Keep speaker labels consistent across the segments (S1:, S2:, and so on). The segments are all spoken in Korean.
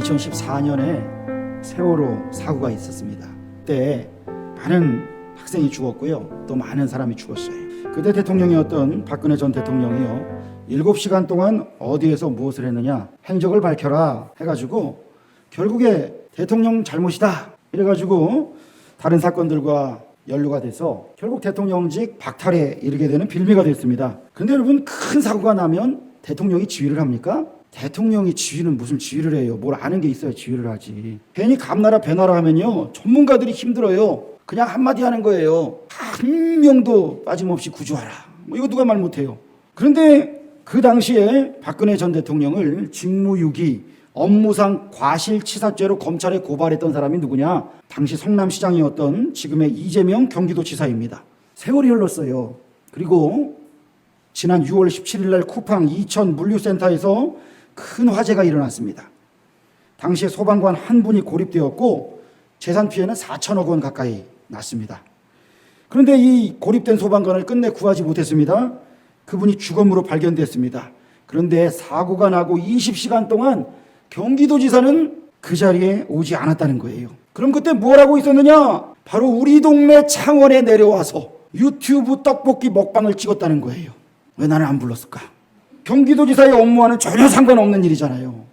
S1: 2014년에 세월호 사고가 있었습니다. 그때 많은 학생이 죽었고요. 또 많은 사람이 죽었어요. 그때 대통령이었던 박근혜 전 대통령이요. 7시간 동안 어디에서 무엇을 했느냐 행적을 밝혀라 해가지고 결국에 대통령 잘못이다 이래가지고 다른 사건들과 연루가 돼서 결국 대통령직 박탈에 이르게 되는 빌미가 됐습니다. 근데 여러분, 큰 사고가 나면 대통령이 지휘를 합니까? 대통령이 지휘는 무슨 지휘를 해요? 뭘 아는 게 있어야 지휘를 하지. 괜히 감나라 배나라 하면요 전문가들이 힘들어요. 그냥 한마디 하는 거예요. 한 명도 빠짐없이 구조하라. 뭐 이거 누가 말 못해요. 그런데 그 당시에 박근혜 전 대통령을 직무유기 업무상 과실치사죄로 검찰에 고발했던 사람이 누구냐? 당시 성남시장이었던 지금의 이재명 경기도지사입니다. 세월이 흘렀어요. 그리고 지난 6월 17일 날 쿠팡 이천 물류센터에서 큰 화재가 일어났습니다. 당시에 소방관 한 분이 고립되었고 재산 피해는 4천억 원 가까이 났습니다. 그런데 이 고립된 소방관을 끝내 구하지 못했습니다. 그분이 주검으로 발견됐습니다. 그런데 사고가 나고 20시간 동안 경기도지사는 그 자리에 오지 않았다는 거예요. 그럼 그때 뭘 하고 있었느냐? 바로 우리 동네 창원에 내려와서 유튜브 떡볶이 먹방을 찍었다는 거예요. 왜 나는 안 불렀을까? 경기도지사의 업무와는 전혀 상관없는 일이잖아요.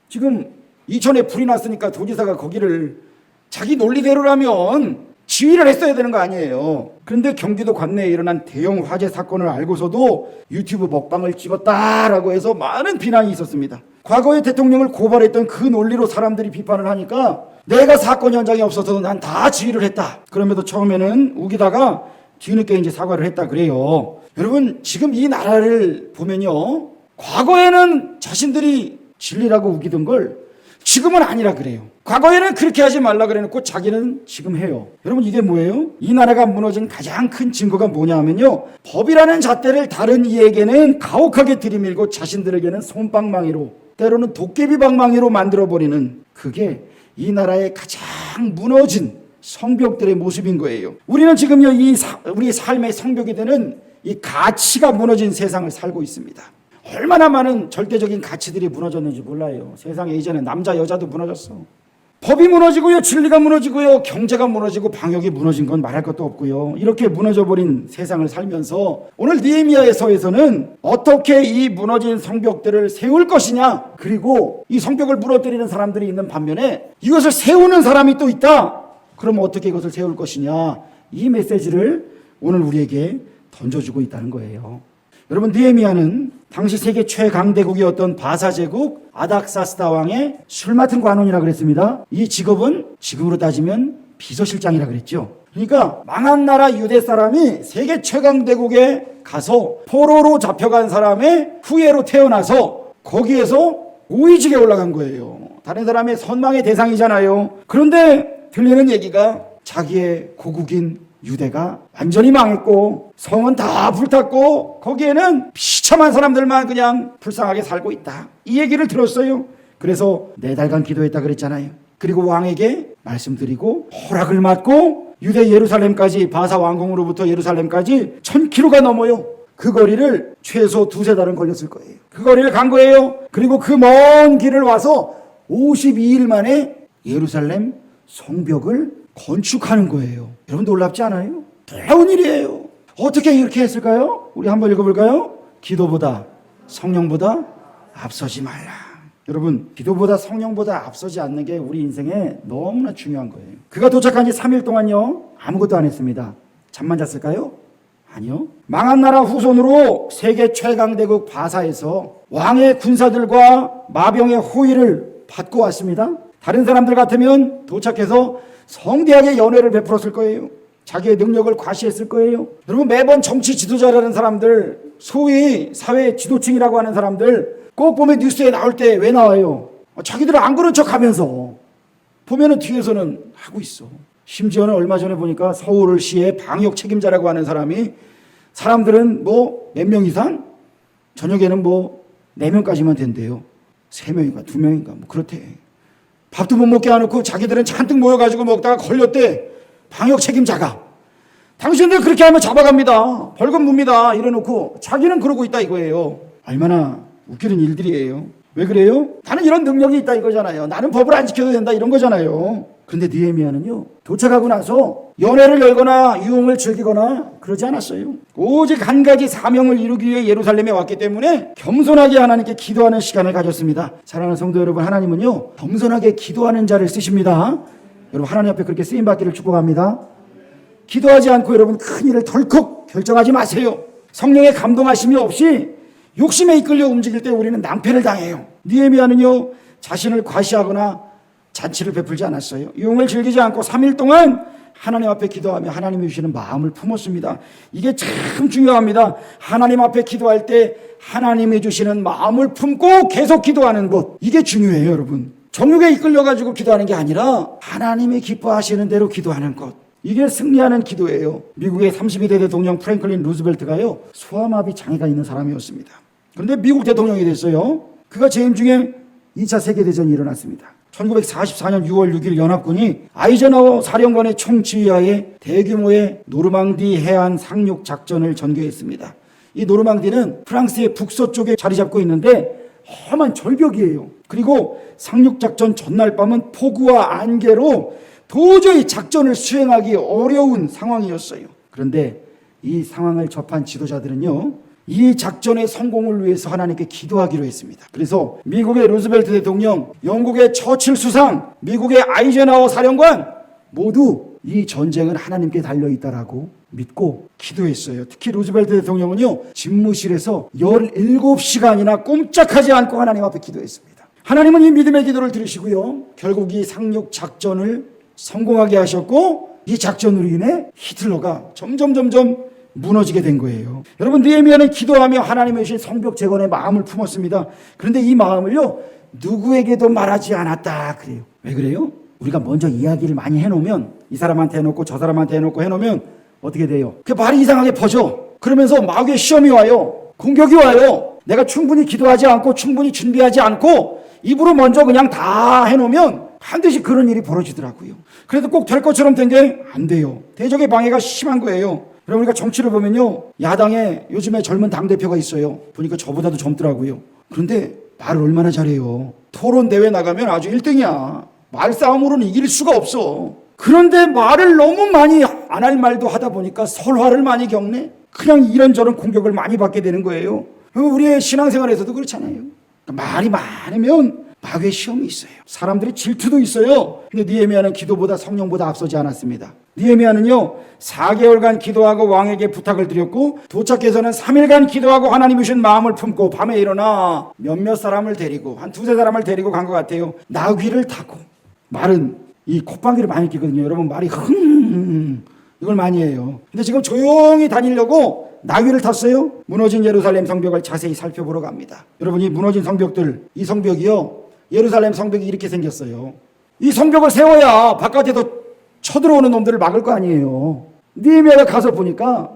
S1: 지금 이천에 불이 났으니까 도지사가 거기를 자기 논리대로라면 지휘를 했어야 되는 거 아니에요. 그런데 경기도 관내에 일어난 대형 화재 사건을 알고서도 유튜브 먹방을 찍었다라고 해서 많은 비난이 있었습니다. 과거에 대통령을 고발했던 그 논리로 사람들이 비판을 하니까 내가 사건 현장에 없어서 난 다 지휘를 했다. 그럼에도 처음에는 우기다가 뒤늦게 이제 사과를 했다 그래요. 여러분, 지금 이 나라를 보면요, 과거에는 자신들이 진리라고 우기던 걸 지금은 아니라 그래요. 과거에는 그렇게 하지 말라 그래놓고 자기는 지금 해요. 여러분, 이게 뭐예요? 이 나라가 무너진 가장 큰 증거가 뭐냐 하면요, 법이라는 잣대를 다른 이에게는 가혹하게 들이밀고 자신들에게는 솜방망이로, 때로는 도깨비방망이로 만들어버리는, 그게 이 나라의 가장 무너진 성벽들의 모습인 거예요. 우리는 지금요, 우리 삶의 성벽이 되는 이 가치가 무너진 세상을 살고 있습니다. 얼마나 많은 절대적인 가치들이 무너졌는지 몰라요. 세상에 이제는 남자 여자도 무너졌어. 법이 무너지고요, 진리가 무너지고요, 경제가 무너지고 방역이 무너진 건 말할 것도 없고요. 이렇게 무너져버린 세상을 살면서 오늘 느헤미야서에서는 어떻게 이 무너진 성벽들을 세울 것이냐, 그리고 이 성벽을 무너뜨리는 사람들이 있는 반면에 이것을 세우는 사람이 또 있다. 그럼 어떻게 이것을 세울 것이냐, 이 메시지를 오늘 우리에게 던져주고 있다는 거예요. 여러분, 느헤미야는 당시 세계 최강대국이었던 바사 제국 아닥사스다 왕의 술 맡은 관원이라 그랬습니다. 이 직업은 지금으로 따지면 비서실장이라 그랬죠. 그러니까 망한 나라 유대 사람이 세계 최강대국에 가서 포로로 잡혀간 사람의 후예로 태어나서 거기에서 고위직에 올라간 거예요. 다른 사람의 선망의 대상이잖아요. 그런데 들리는 얘기가 자기의 고국인 유대가 완전히 망했고 성은 다 불탔고 거기에는 비참한 사람들만 그냥 불쌍하게 살고 있다, 이 얘기를 들었어요. 그래서 4달간 기도했다 그랬잖아요. 그리고 왕에게 말씀드리고 허락을 받고 유대 예루살렘까지, 바사 왕궁으로부터 예루살렘까지 1000km가 넘어요. 그 거리를 최소 2-3달은 걸렸을 거예요. 그 거리를 간 거예요. 그리고 그 먼 길을 와서 52일 만에 예루살렘 성벽을 건축하는 거예요. 여러분, 놀랍지 않아요? 놀라운 일이에요. 어떻게 이렇게 했을까요? 우리 한번 읽어볼까요? 기도보다 성령보다 앞서지 말라. 여러분, 기도보다 성령보다 앞서지 않는 게 우리 인생에 너무나 중요한 거예요. 그가 도착한 지 3일 동안요 아무것도 안 했습니다. 잠만 잤을까요? 아니요. 망한 나라 후손으로 세계 최강대국 바사에서 왕의 군사들과 마병의 호의를 받고 왔습니다. 다른 사람들 같으면 도착해서 성대하게 연회를 베풀었을 거예요. 자기의 능력을 과시했을 거예요. 여러분, 매번 정치 지도자라는 사람들, 소위 사회 지도층이라고 하는 사람들 꼭 보면 뉴스에 나올 때 왜 나와요? 자기들은 안 그런 척하면서 보면은 뒤에서는 하고 있어. 심지어는 얼마 전에 보니까 서울시의 방역 책임자라고 하는 사람이 사람들은 뭐 몇 명 이상? 저녁에는 뭐 4명까지만 된대요. 3명인가 2명인가 뭐 그렇대. 밥도 못 먹게 해놓고 자기들은 잔뜩 모여가지고 먹다가 걸렸대. 방역 책임자가. 당신들 그렇게 하면 잡아갑니다. 벌금 묻니다. 이래놓고 자기는 그러고 있다 이거예요. 얼마나 웃기는 일들이에요. 왜 그래요? 나는 이런 능력이 있다 이거잖아요. 나는 법을 안 지켜도 된다 이런 거잖아요. 그런데 느헤미야는요, 도착하고 나서 연회를 열거나 유흥을 즐기거나 그러지 않았어요. 오직 한 가지 사명을 이루기 위해 예루살렘에 왔기 때문에 겸손하게 하나님께 기도하는 시간을 가졌습니다. 사랑하는 성도 여러분, 하나님은요 겸손하게 기도하는 자를 쓰십니다. 여러분, 하나님 앞에 그렇게 쓰임받기를 축복합니다. 기도하지 않고 여러분 큰 일을 덜컥 결정하지 마세요. 성령의 감동하심이 없이 욕심에 이끌려 움직일 때 우리는 낭패를 당해요. 느헤미야는요 자신을 과시하거나 잔치를 베풀지 않았어요. 유흥을 즐기지 않고 3일 동안 하나님 앞에 기도하며 하나님이 주시는 마음을 품었습니다. 이게 참 중요합니다. 하나님 앞에 기도할 때 하나님이 주시는 마음을 품고 계속 기도하는 것, 이게 중요해요. 여러분, 정욕에 이끌려가지고 기도하는 게 아니라 하나님이 기뻐하시는 대로 기도하는 것, 이게 승리하는 기도예요. 미국의 32대 대통령 프랭클린 루즈벨트가요 소아마비 장애가 있는 사람이었습니다. 그런데 미국 대통령이 됐어요. 그가 재임 중에 2차 세계대전이 일어났습니다. 1944년 6월 6일 연합군이 아이젠하워 사령관의 총지휘하에 대규모의 노르망디 해안 상륙 작전을 전개했습니다. 이 노르망디는 프랑스의 북서쪽에 자리 잡고 있는데 험한 절벽이에요. 그리고 상륙 작전 전날 밤은 폭우와 안개로 도저히 작전을 수행하기 어려운 상황이었어요. 그런데 이 상황을 접한 지도자들은요, 이 작전의 성공을 위해서 하나님께 기도하기로 했습니다. 그래서 미국의 루즈벨트 대통령, 영국의 처칠 수상, 미국의 아이젠하워 사령관 모두 이 전쟁은 하나님께 달려있다라고 믿고 기도했어요. 특히 루즈벨트 대통령은요 집무실에서 17시간이나 꼼짝하지 않고 하나님 앞에 기도했습니다. 하나님은 이 믿음의 기도를 들으시고요, 결국 이 상륙 작전을 성공하게 하셨고, 이 작전으로 인해 히틀러가 점점 무너지게 된 거예요. 여러분, 느헤미야는 기도하며 하나님의 주신 성벽 재건의 마음을 품었습니다. 그런데 이 마음을요 누구에게도 말하지 않았다 그래요. 왜 그래요? 우리가 먼저 이야기를 많이 해놓으면, 이 사람한테 해놓고 저 사람한테 해놓고 해놓으면 어떻게 돼요? 그 말이 이상하게 퍼져. 그러면서 마귀의 시험이 와요. 공격이 와요. 내가 충분히 기도하지 않고 충분히 준비하지 않고 입으로 먼저 그냥 다 해놓으면 반드시 그런 일이 벌어지더라고요. 그래도 꼭 될 것처럼 된 게 안 돼요. 대적의 방해가 심한 거예요. 여러분, 우리가 정치를 보면요, 야당에 요즘에 젊은 당대표가 있어요. 보니까 저보다도 젊더라고요. 그런데 말을 얼마나 잘해요. 토론 대회 나가면 아주 1등이야. 말싸움으로는 이길 수가 없어. 그런데 말을 너무 많이 안 할 말도 하다 보니까 설화를 많이 겪네. 그냥 이런저런 공격을 많이 받게 되는 거예요. 우리의 신앙생활에서도 그렇잖아요. 말이 많으면 마귀의 시험이 있어요. 사람들이 질투도 있어요. 근데 느헤미야는 기도보다 성령보다 앞서지 않았습니다. 느헤미야는요 4개월간 기도하고 왕에게 부탁을 드렸고, 도착해서는 3일간 기도하고 하나님이 주신 마음을 품고 밤에 일어나 몇몇 사람을 데리고, 한 두세 사람을 데리고 간 것 같아요. 나귀를 타고. 말은 이 콧방귀를 많이 끼거든요. 여러분, 말이 이걸 많이 해요. 근데 지금 조용히 다니려고 나귀를 탔어요. 무너진 예루살렘 성벽을 자세히 살펴보러 갑니다. 여러분, 이 무너진 성벽들, 이 성벽이요 예루살렘 성벽이 이렇게 생겼어요. 이 성벽을 세워야 바깥에서 쳐들어오는 놈들을 막을 거 아니에요. 느헤미야가 가서 보니까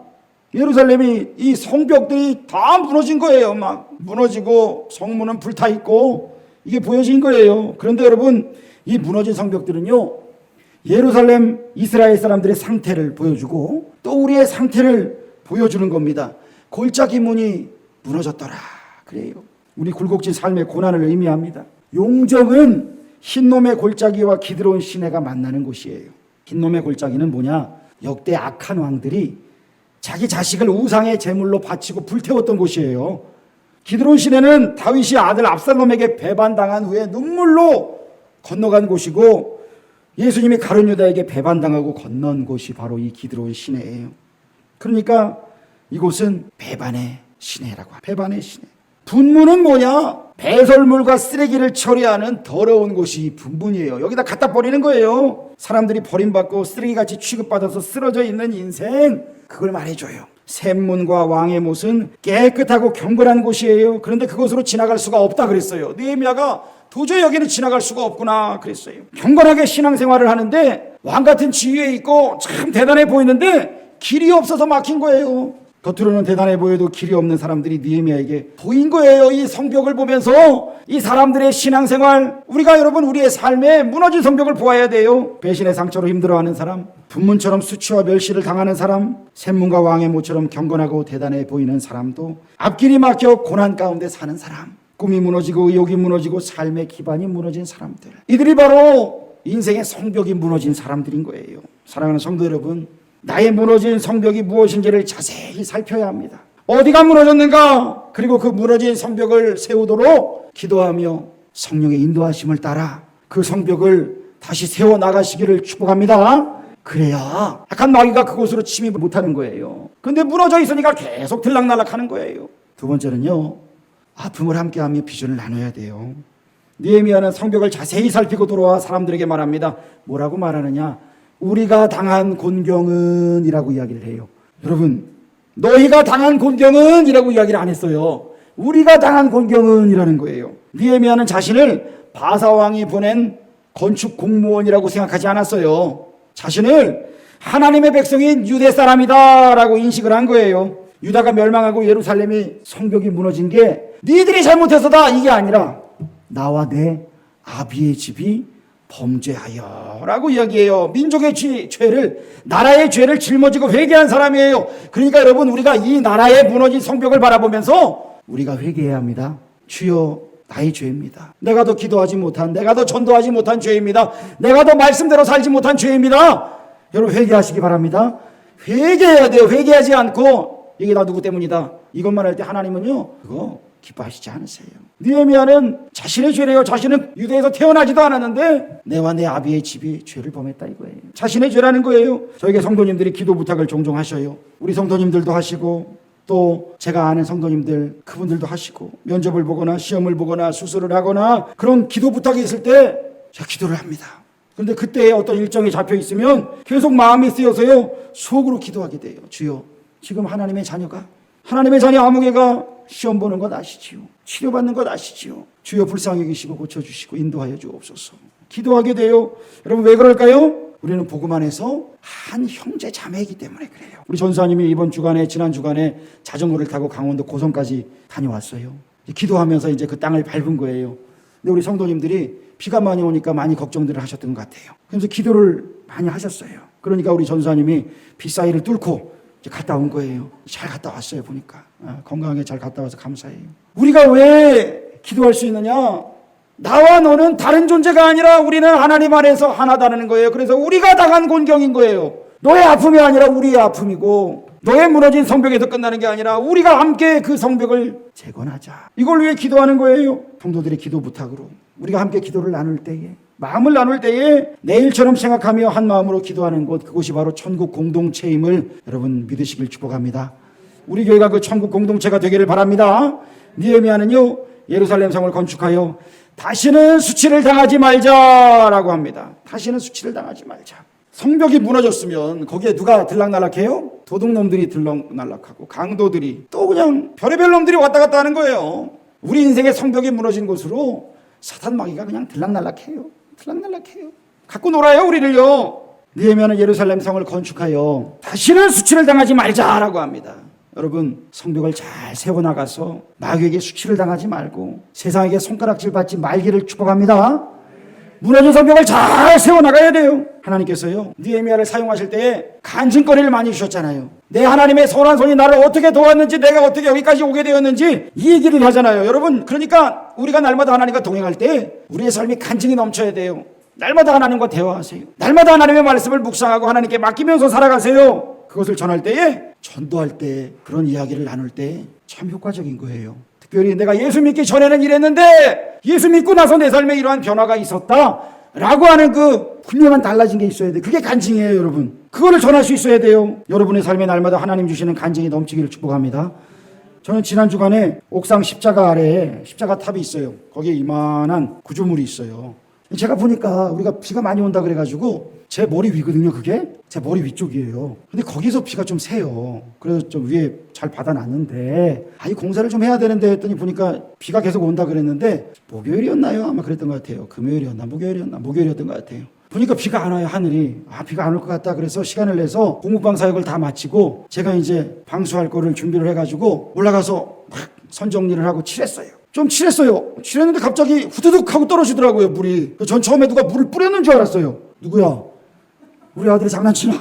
S1: 예루살렘이, 이 성벽들이 다 무너진 거예요. 막 무너지고 성문은 불타 있고 이게 보여진 거예요. 그런데 여러분, 이 무너진 성벽들은요 예루살렘 이스라엘 사람들의 상태를 보여주고 또 우리의 상태를 보여주는 겁니다. 골짜기 문이 무너졌더라 그래요. 우리 굴곡진 삶의 고난을 의미합니다. 용정은 흰놈의 골짜기와 기드론 시내가 만나는 곳이에요. 흰놈의 골짜기는 뭐냐? 역대 악한 왕들이 자기 자식을 우상의 제물로 바치고 불태웠던 곳이에요. 기드론 시내는 다윗이 아들 압살롬에게 배반당한 후에 눈물로 건너간 곳이고, 예수님이 가룟 유다에게 배반당하고 건넌 곳이 바로 이 기드론 시내예요. 그러니까 이곳은 배반의 시내라고 합니다. 배반의 시내. 분문은 뭐냐? 배설물과 쓰레기를 처리하는 더러운 곳이 분문이에요. 여기다 갖다 버리는 거예요. 사람들이 버림받고 쓰레기같이 취급받아서 쓰러져 있는 인생, 그걸 말해줘요. 샘문과 왕의 못은 깨끗하고 경건한 곳이에요. 그런데 그곳으로 지나갈 수가 없다 그랬어요. 느헤미야가 도저히 여기는 지나갈 수가 없구나 그랬어요. 경건하게 신앙생활을 하는데 왕같은 지위에 있고 참 대단해 보이는데 길이 없어서 막힌 거예요. 겉으로는 대단해 보여도 길이 없는 사람들이 느헤미야에게 보인 거예요. 이 성벽을 보면서 이 사람들의 신앙생활, 우리가 여러분 우리의 삶에 무너진 성벽을 보아야 돼요. 배신의 상처로 힘들어하는 사람, 분문처럼 수치와 멸시를 당하는 사람, 샘문과 왕의 모처럼 경건하고 대단해 보이는 사람도, 앞길이 막혀 고난 가운데 사는 사람, 꿈이 무너지고 의욕이 무너지고 삶의 기반이 무너진 사람들, 이들이 바로 인생의 성벽이 무너진 사람들인 거예요. 사랑하는 성도 여러분, 나의 무너진 성벽이 무엇인지를 자세히 살펴야 합니다. 어디가 무너졌는가? 그리고 그 무너진 성벽을 세우도록 기도하며 성령의 인도하심을 따라 그 성벽을 다시 세워나가시기를 축복합니다. 그래야 약한 마귀가 그곳으로 침입을 못하는 거예요. 근데 무너져 있으니까 계속 들락날락하는 거예요. 두 번째는요, 아픔을 함께하며 비전을 나눠야 돼요. 느헤미야는 성벽을 자세히 살피고 돌아와 사람들에게 말합니다. 뭐라고 말하느냐? 우리가 당한 곤경은 이라고 이야기를 해요. 여러분, 너희가 당한 곤경은 이라고 이야기를 안 했어요. 우리가 당한 곤경은 이라는 거예요. 느헤미야는 자신을 바사왕이 보낸 건축 공무원이라고 생각하지 않았어요. 자신을 하나님의 백성인 유대 사람이다 라고 인식을 한 거예요. 유다가 멸망하고 예루살렘이 성벽이 무너진 게 니들이 잘못해서다 이게 아니라 나와 내 아비의 집이 범죄하여 라고 이야기해요. 민족의 죄를, 나라의 죄를 짊어지고 회개한 사람이에요. 그러니까 여러분, 우리가 이 나라의 무너진 성벽을 바라보면서 우리가 회개해야 합니다. 주여, 나의 죄입니다. 내가 더 기도하지 못한, 내가 더 전도하지 못한 죄입니다. 내가 더 말씀대로 살지 못한 죄입니다. 여러분, 회개하시기 바랍니다. 회개해야 돼요. 회개하지 않고 이게 나 누구 때문이다 이것만 할 때 하나님은요, 그거 기뻐하시지 않으세요. 느헤미야는 자신의 죄래요. 자신은 유대에서 태어나지도 않았는데 내와 내 아비의 집이 죄를 범했다 이거예요. 자신의 죄라는 거예요. 저에게 성도님들이 기도 부탁을 종종 하셔요. 우리 성도님들도 하시고 또 제가 아는 성도님들 그분들도 하시고, 면접을 보거나 시험을 보거나 수술을 하거나 그런 기도 부탁이 있을 때 제가 기도를 합니다. 그런데 그때 어떤 일정이 잡혀 있으면 계속 마음이 쓰여서요, 속으로 기도하게 돼요. 주여, 지금 하나님의 자녀 아무개가 시험 보는 것 아시지요? 치료받는 것 아시지요? 주여, 불쌍히 여기시고 고쳐주시고 인도하여 주옵소서. 기도하게 돼요. 여러분, 왜 그럴까요? 우리는 복음 안에서 한 형제 자매이기 때문에 그래요. 우리 전사님이 지난 주간에 자전거를 타고 강원도 고성까지 다녀왔어요. 기도하면서 이제 그 땅을 밟은 거예요. 근데 우리 성도님들이 비가 많이 오니까 많이 걱정들을 하셨던 것 같아요. 그래서 기도를 많이 하셨어요. 그러니까 우리 전사님이 비 사이를 뚫고 갔다 온 거예요. 잘 갔다 왔어요. 보니까 건강하게 잘 갔다 와서 감사해요. 우리가 왜 기도할 수 있느냐? 나와 너는 다른 존재가 아니라 우리는 하나님 안에서 하나다라는 거예요. 그래서 우리가 당한 곤경인 거예요. 너의 아픔이 아니라 우리의 아픔이고, 너의 무너진 성벽에서 끝나는 게 아니라 우리가 함께 그 성벽을 재건하자, 이걸 위해 기도하는 거예요. 성도들의 기도 부탁으로 우리가 함께 기도를 나눌 때에, 마음을 나눌 때에 내일처럼 생각하며 한 마음으로 기도하는 곳, 그곳이 바로 천국 공동체임을 여러분 믿으시길 축복합니다. 우리 교회가 그 천국 공동체가 되기를 바랍니다. 느헤미야는요, 예루살렘 성을 건축하여 다시는 수치를 당하지 말자라고 합니다. 다시는 수치를 당하지 말자. 성벽이 무너졌으면 거기에 누가 들락날락해요? 도둑놈들이 들락날락하고 강도들이 또 그냥 별의별 놈들이 왔다 갔다 하는 거예요. 우리 인생의 성벽이 무너진 곳으로 사탄 마귀가 그냥 들락날락해요. 갖고 놀아요, 우리를요. 느헤미야는 예루살렘 성을 건축하여 다시는 수치를 당하지 말자라고 합니다. 여러분, 성벽을 잘 세워나가서 마귀에게 수치를 당하지 말고 세상에게 손가락질 받지 말기를 축복합니다. 무너진 성벽을 잘 세워나가야 돼요. 하나님께서요, 느헤미야를 사용하실 때에 간증거리를 많이 주셨잖아요. 내 하나님의 선한 손이 나를 어떻게 도왔는지, 내가 어떻게 여기까지 오게 되었는지 이 얘기를 하잖아요. 여러분, 그러니까 우리가 날마다 하나님과 동행할 때 우리의 삶이 간증이 넘쳐야 돼요. 날마다 하나님과 대화하세요. 날마다 하나님의 말씀을 묵상하고 하나님께 맡기면서 살아가세요. 그것을 전할 때에, 전도할 때, 그런 이야기를 나눌 때 참 효과적인 거예요. 특별히 내가 예수 믿기 전에는 이랬는데 예수 믿고 나서 내 삶에 이러한 변화가 있었다 라고 하는 그 분명한 달라진 게 있어야 돼요. 그게 간증이에요, 여러분. 그거를 전할 수 있어야 돼요. 여러분의 삶에 날마다 하나님 주시는 간증이 넘치기를 축복합니다. 저는 지난 주간에 옥상 십자가 아래에 십자가 탑이 있어요. 거기에 이만한 구조물이 있어요. 제가 보니까 우리가 비가 많이 온다 그래가지고 제 머리 위거든요. 그게 제 머리 위쪽이에요. 근데 거기서 비가 좀 새요. 그래서 좀 위에 잘 받아놨는데, 이 공사를 좀 해야 되는데 했더니 보니까 비가 계속 온다 그랬는데, 목요일이었나요? 아마 그랬던 것 같아요. 금요일이었나 목요일이었던 것 같아요. 보니까 비가 안 와요. 하늘이. 비가 안 올 것 같다. 그래서 시간을 내서 공무방 사역을 다 마치고 제가 이제 방수할 거를 준비를 해가지고 올라가서 막 선정리를 하고 칠했어요. 좀 칠했는데 갑자기 후두둑 하고 떨어지더라고요, 물이. 전 처음에 누가 물을 뿌렸는 줄 알았어요. 누구야? 우리 아들이 장난치나?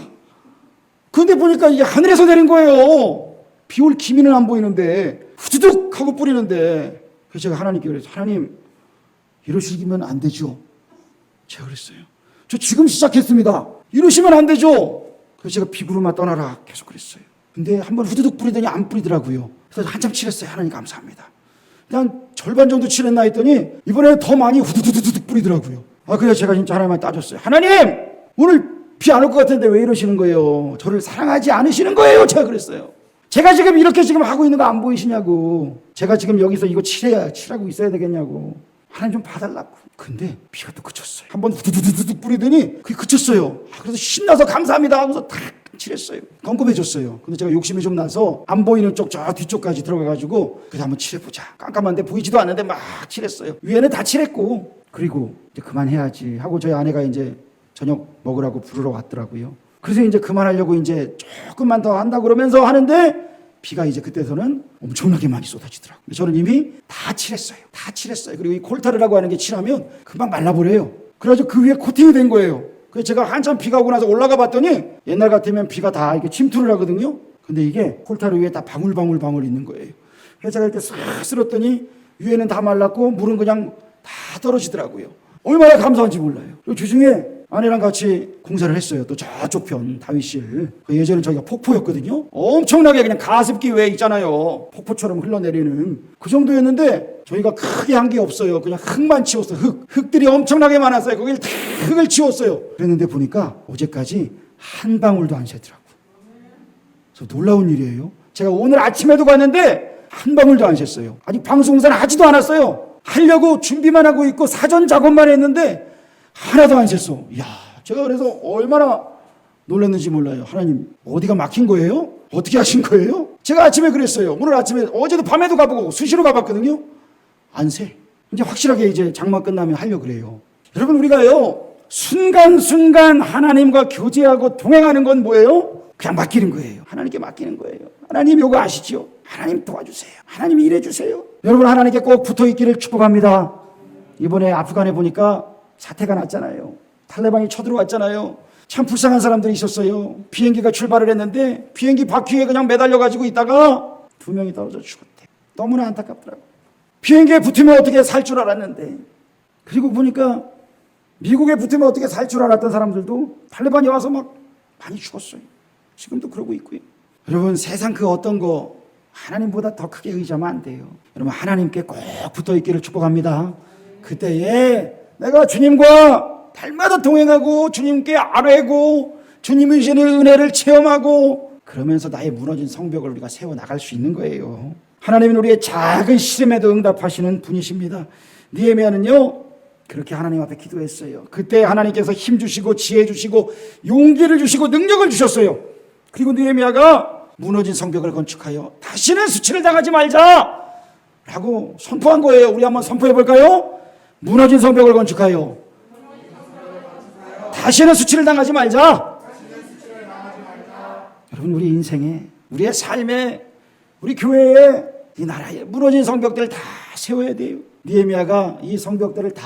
S1: 근데 보니까 이게 하늘에서 내린 거예요. 비 올 기미는 안 보이는데 후두둑 하고 뿌리는데, 그래서 제가 하나님께 그랬어요. 하나님, 이러시면 안 되죠. 제가 그랬어요. 저 지금 시작했습니다. 이러시면 안 되죠. 그래서 제가 비구름아 떠나라 계속 그랬어요. 근데 한번 후두둑 뿌리더니 안 뿌리더라고요. 그래서 한참 칠했어요. 하나님 감사합니다. 그냥 절반 정도 칠했나 했더니 이번에는 더 많이 후두둑 뿌리더라고요. 그래서 제가 진짜 하나님한테 따졌어요. 하나님, 오늘 비 안 올 것 같은데 왜 이러시는 거예요? 저를 사랑하지 않으시는 거예요? 제가 그랬어요. 제가 지금 이렇게 지금 하고 있는 거 안 보이시냐고. 제가 지금 여기서 이거 칠하고 있어야 되겠냐고. 하나님 좀 봐달라고. 근데 비가 또 그쳤어요. 한번 후두둑 뿌리더니 그게 그쳤어요. 그래서 신나서 감사합니다 하고서 탁 칠했어요. 껌껌해졌어요. 근데 제가 욕심이 좀 나서 안 보이는 쪽 저 뒤쪽까지 들어가가지고 그래서 한번 칠해보자. 깜깜한데 보이지도 않는데 막 칠했어요. 위에는 다 칠했고, 그리고 이제 그만해야지 하고 저희 아내가 이제 저녁 먹으라고 부르러 왔더라고요. 그래서 이제 그만하려고 이제 조금만 더 한다 그러면서 하는데 비가 이제 그때서는 엄청나게 많이 쏟아지더라고요. 저는 이미 다 칠했어요. 다 칠했어요. 그리고 이 콜타르라고 하는 게 칠하면 금방 말라버려요. 그래가지고 그 위에 코팅이 된 거예요. 그래서 제가 한참 비가 오고 나서 올라가 봤더니 옛날 같으면 비가 다 이렇게 침투를 하거든요. 근데 이게 콜타르 위에 다 방울방울 있는 거예요. 그래서 제가 이렇게 싹 쓸었더니 위에는 다 말랐고 물은 그냥 다 떨어지더라고요. 얼마나 감사한지 몰라요. 그리고 주중에 아내랑 같이 공사를 했어요. 또 저쪽 편 다윗실. 예전에 저희가 폭포였거든요. 엄청나게 그냥 가습기 왜 있잖아요. 폭포처럼 흘러내리는 그 정도였는데 저희가 크게 한 게 없어요. 그냥 흙만 치웠어요. 흙들이 엄청나게 많았어요. 거길 다 흙을 치웠어요. 그랬는데 보니까 어제까지 한 방울도 안 새더라고요. 그래서 놀라운 일이에요. 제가 오늘 아침에도 갔는데 한 방울도 안 샜어요. 아직 방송사는 하지도 않았어요. 하려고 준비만 하고 있고 사전 작업만 했는데 하나도 안 샜어. 이야, 제가 그래서 얼마나 놀랐는지 몰라요. 하나님, 어디가 막힌 거예요? 어떻게 하신 거예요? 제가 아침에 그랬어요. 오늘 아침에, 어제도 밤에도 가보고 수시로 가봤거든요. 안 새. 이제 확실하게 이제 장마 끝나면 하려고 그래요. 여러분, 우리가요, 순간순간 하나님과 교제하고 동행하는 건 뭐예요? 그냥 맡기는 거예요. 하나님께 맡기는 거예요. 하나님 요거 아시죠? 하나님 도와주세요. 하나님 일해주세요. 여러분, 하나님께 꼭 붙어있기를 축복합니다. 이번에 아프간에 보니까 사태가 났잖아요. 탈레반이 쳐들어왔잖아요. 참 불쌍한 사람들이 있었어요. 비행기가 출발을 했는데 비행기 바퀴에 그냥 매달려가지고 있다가 2명이 떨어져 죽었대. 너무나 안타깝더라고요. 비행기에 붙으면 어떻게 살 줄 알았는데. 그리고 보니까 미국에 붙으면 어떻게 살 줄 알았던 사람들도 탈레반이 와서 막 많이 죽었어요. 지금도 그러고 있고요. 여러분, 세상 그 어떤 거 하나님보다 더 크게 의지하면 안 돼요. 여러분, 하나님께 꼭 붙어있기를 축복합니다. 그때에 내가 주님과 달마다 동행하고 주님께 아뢰고 주님이 주시는 은혜를 체험하고 그러면서 나의 무너진 성벽을 우리가 세워나갈 수 있는 거예요. 하나님은 우리의 작은 시름에도 응답하시는 분이십니다. 느헤미야는요, 그렇게 하나님 앞에 기도했어요. 그때 하나님께서 힘 주시고 지혜 주시고 용기를 주시고 능력을 주셨어요. 그리고 느헤미야가 무너진 성벽을 건축하여 다시는 수치를 당하지 말자 라고 선포한 거예요. 우리 한번 선포해 볼까요? 무너진 성벽을 건축하여 다시는 수치를 당하지 말자. 여러분, 우리 인생에, 우리의 삶에, 우리 교회에, 이 나라에 무너진 성벽들을 다 세워야 돼요. 느헤미야가 이 성벽들을 다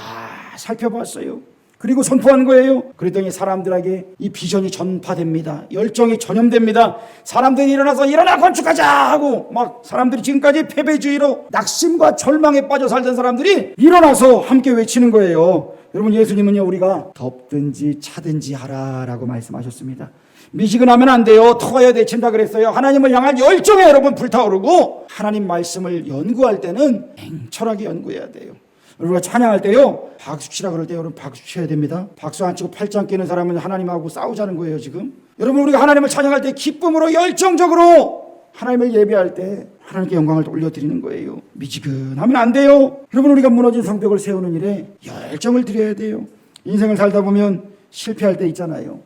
S1: 살펴봤어요. 그리고 선포한 거예요. 그랬더니 사람들에게 이 비전이 전파됩니다. 열정이 전염됩니다. 사람들이 일어나 건축하자 하고 막 사람들이 지금까지 패배주의로 낙심과 절망에 빠져 살던 사람들이 일어나서 함께 외치는 거예요. 여러분, 예수님은요, 우리가 덥든지 차든지 하라라고 말씀하셨습니다. 미지근하면 안 돼요. 터가야 데친다 그랬어요. 하나님을 향한 열정에 여러분 불타오르고 하나님 말씀을 연구할 때는 냉철하게 연구해야 돼요. 우리가 찬양할 때요, 박수 치라 그럴 때 여러분 박수 쳐야 됩니다. 박수 안 치고 팔짱 끼는 사람은 하나님하고 싸우자는 거예요. 지금 여러분, 우리가 하나님을 찬양할 때 기쁨으로 열정적으로 하나님을 예배할 때 하나님께 영광을 올려드리는 거예요. 미지근하면 안 돼요. 여러분, 우리가 무너진 성벽을 세우는 일에 열정을 드려야 돼요. 인생을 살다 보면 실패할 때 있잖아요.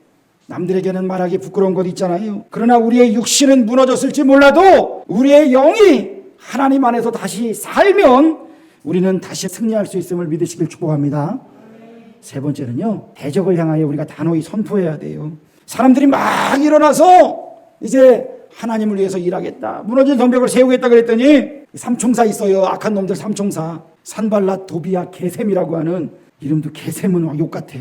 S1: 남들에게는 말하기 부끄러운 것 있잖아요. 그러나 우리의 육신은 무너졌을지 몰라도 우리의 영이 하나님 안에서 다시 살면 우리는 다시 승리할 수 있음을 믿으시길 축복합니다. 세 번째는요, 대적을 향하여 우리가 단호히 선포해야 돼요. 사람들이 막 일어나서 이제 하나님을 위해서 일하겠다, 무너진 성벽을 세우겠다 그랬더니 삼총사 있어요. 악한 놈들 삼총사. 산발랏, 도비야, 게셈이라고 하는, 이름도 게셈은 욕 같아.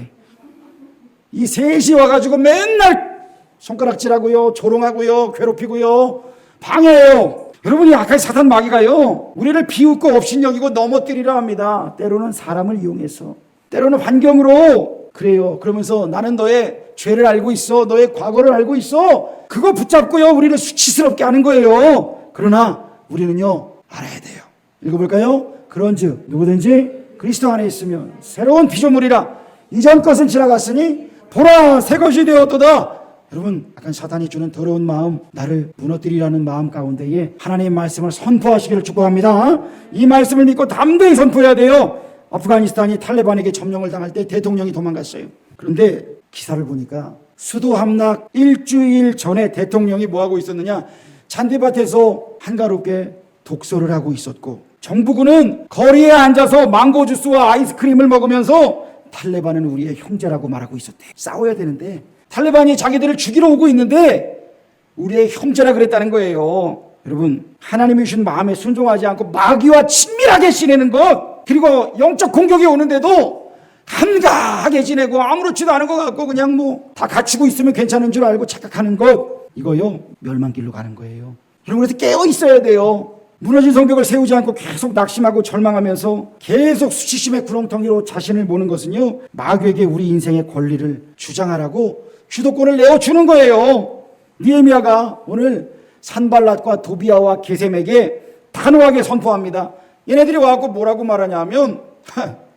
S1: 이 셋이 와가지고 맨날 손가락질하고요, 조롱하고요, 괴롭히고요, 방해해요. 여러분이 악한 사탄 마귀가요, 우리를 비웃고 업신여기고 넘어뜨리려 합니다. 때로는 사람을 이용해서, 때로는 환경으로. 그래요. 그러면서 나는 너의 죄를 알고 있어, 너의 과거를 알고 있어, 그거 붙잡고요 우리를 수치스럽게 하는 거예요. 그러나 우리는요 알아야 돼요. 읽어볼까요? 그런즉 누구든지 그리스도 안에 있으면 새로운 피조물이라, 이전 것은 지나갔으니 보라 새 것이 되었도다. 여러분, 약간 사탄이 주는 더러운 마음, 나를 무너뜨리라는 마음 가운데에 하나님의 말씀을 선포하시기를 축복합니다. 이 말씀을 믿고 담대히 선포해야 돼요. 아프가니스탄이 탈레반에게 점령을 당할 때 대통령이 도망갔어요. 그런데 기사를 보니까 수도 함락 일주일 전에 대통령이 뭐하고 있었느냐, 잔디밭에서 한가롭게 독서를 하고 있었고, 정부군은 거리에 앉아서 망고 주스와 아이스크림을 먹으면서 탈레반은 우리의 형제라고 말하고 있었대. 싸워야 되는데 탈레반이 자기들을 죽이러 오고 있는데 우리의 형제라 그랬다는 거예요. 여러분, 하나님이 주신 마음에 순종하지 않고 마귀와 친밀하게 지내는 것, 그리고 영적 공격이 오는데도 한가하게 지내고 아무렇지도 않은 것 같고 그냥 뭐 다 갖추고 있으면 괜찮은 줄 알고 착각하는 것, 이거요 멸망길로 가는 거예요. 여러분, 그래서 깨어 있어야 돼요. 무너진 성벽을 세우지 않고 계속 낙심하고 절망하면서 계속 수치심의 구렁텅이로 자신을 모는 것은요, 마귀에게 우리 인생의 권리를 주장하라고 주도권을 내어주는 거예요. 느헤미야가 오늘 산발랏과 도비아와 게셈에게 단호하게 선포합니다. 얘네들이 와갖고 뭐라고 말하냐면,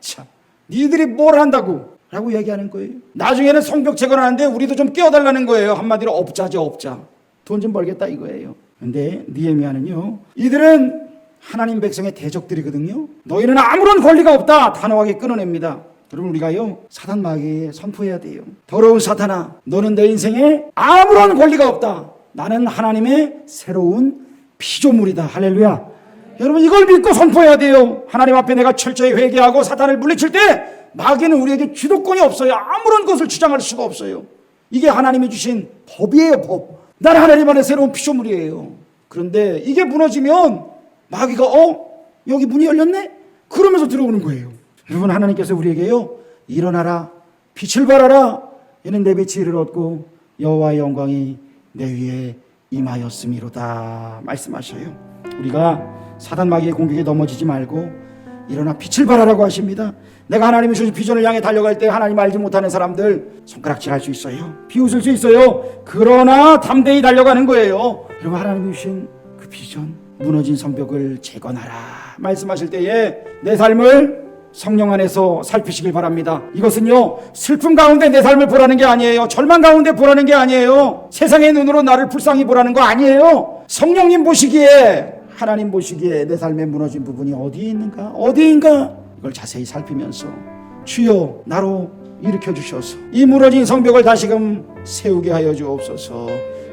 S1: 참, 니들이 뭘 한다고 라고 얘기하는 거예요. 나중에는 성벽 재건하는데 우리도 좀 끼워달라는 거예요. 한마디로 업자죠, 업자. 돈 좀 벌겠다 이거예요. 근데 느헤미야는요, 이들은 하나님 백성의 대적들이거든요. 너희는 아무런 권리가 없다 단호하게 끊어냅니다. 여러분, 우리가요 사탄 마귀에 선포해야 돼요. 더러운 사탄아, 너는 내 인생에 아무런 권리가 없다. 나는 하나님의 새로운 피조물이다. 할렐루야. 여러분, 이걸 믿고 선포해야 돼요. 하나님 앞에 내가 철저히 회개하고 사탄을 물리칠 때 마귀는 우리에게 주도권이 없어요. 아무런 것을 주장할 수가 없어요. 이게 하나님이 주신 법이에요, 법. 나는 하나님 안에 새로운 피조물이에요. 그런데 이게 무너지면 마귀가 여기 문이 열렸네? 그러면서 들어오는 거예요. 여러분, 하나님께서 우리에게요, 일어나라, 빛을 발하라, 이는 내 빛이 이를 얻고 여호와의 영광이 내 위에 임하였음이로다 말씀하셔요. 우리가 사단 마귀의 공격에 넘어지지 말고 일어나 빛을 발하라고 하십니다. 내가 하나님이 주신 비전을 향해 달려갈 때 하나님 알지 못하는 사람들 손가락질할 수 있어요. 비웃을 수 있어요. 그러나 담대히 달려가는 거예요. 여러분, 하나님이 주신 그 비전, 무너진 성벽을 재건하라 말씀하실 때에 내 삶을 성령 안에서 살피시길 바랍니다. 이것은요, 슬픔 가운데 내 삶을 보라는 게 아니에요. 절망 가운데 보라는 게 아니에요. 세상의 눈으로 나를 불쌍히 보라는 거 아니에요. 성령님 보시기에, 하나님 보시기에 내 삶에 무너진 부분이 어디에 있는가, 어디인가, 이걸 자세히 살피면서 주여 나로 일으켜 주셔서 이 무너진 성벽을 다시금 세우게 하여 주옵소서.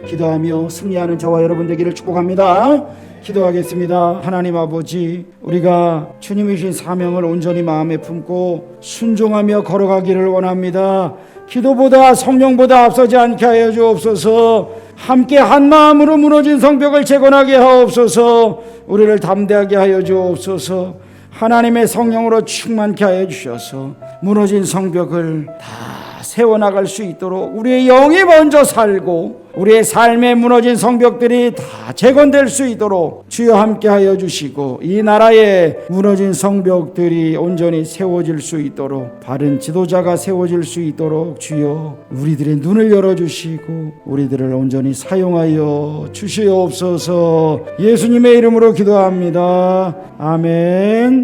S1: 기도하며 승리하는 저와 여러분 되기를 축복합니다. 기도하겠습니다. 하나님 아버지, 우리가 주님이 주신 사명을 온전히 마음에 품고 순종하며 걸어가기를 원합니다. 기도보다 성령보다 앞서지 않게 하여 주옵소서. 함께 한 마음으로 무너진 성벽을 재건하게 하옵소서. 우리를 담대하게 하여 주옵소서. 하나님의 성령으로 충만케 하여 주셔서 무너진 성벽을 다 세워나갈 수 있도록 우리의 영이 먼저 살고 우리의 삶에 무너진 성벽들이 다 재건될 수 있도록 주여 함께 하여 주시고, 이 나라의 무너진 성벽들이 온전히 세워질 수 있도록, 바른 지도자가 세워질 수 있도록 주여 우리들의 눈을 열어주시고 우리들을 온전히 사용하여 주시옵소서. 예수님의 이름으로 기도합니다. 아멘.